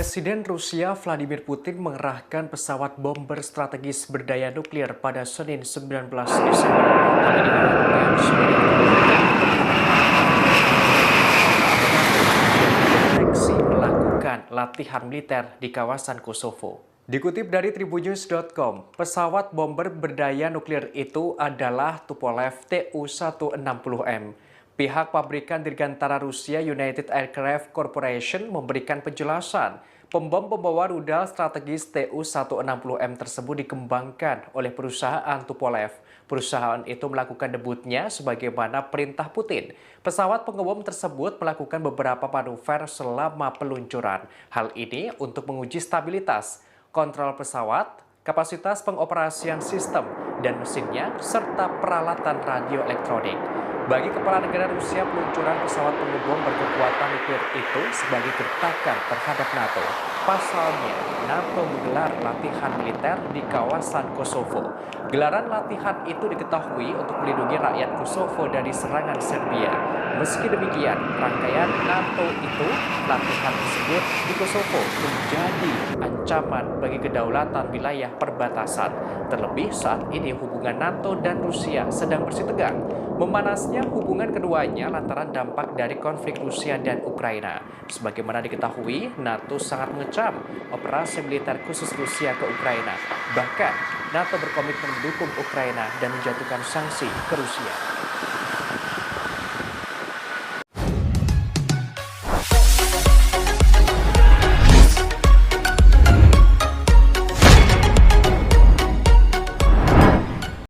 Presiden Rusia Vladimir Putin mengerahkan pesawat bomber strategis berdaya nuklir pada Senin 19 Desember. Hal ini dilakukan sebagai deteksi melakukan latihan militer di kawasan Kosovo. Dikutip dari tribunnews.com, pesawat bomber berdaya nuklir itu adalah Tupolev Tu-160M. Pihak pabrikan dirgantara Rusia United Aircraft Corporation memberikan penjelasan. Pembom pembawa rudal strategis Tu-160M tersebut dikembangkan oleh perusahaan Tupolev. Perusahaan itu melakukan debutnya sebagaimana perintah Putin. Pesawat pengebom tersebut melakukan beberapa manuver selama peluncuran. Hal ini untuk menguji stabilitas, kontrol pesawat, kapasitas pengoperasian sistem dan mesinnya, serta peralatan radio elektronik. Bagi Kepala Negara Rusia, peluncuran pesawat pengebom berkekuatan nuklir itu sebagai gertakan terhadap NATO. Pasalnya, NATO menggelar latihan militer di kawasan Kosovo. Gelaran latihan itu diketahui untuk melindungi rakyat Kosovo dari serangan Serbia. Meski demikian, rangkaian NATO itu, latihan tersebut di Kosovo menjadi ancaman bagi kedaulatan wilayah perbatasan. Terlebih saat ini hubungan NATO dan Rusia sedang bersih tegang. Memanasnya hubungan keduanya lantaran dampak dari konflik Rusia dan Ukraina. Sebagaimana diketahui, NATO sangat mengecam operasi militer khusus Rusia ke Ukraina. Bahkan, NATO berkomitmen mendukung Ukraina dan menjatuhkan sanksi ke Rusia.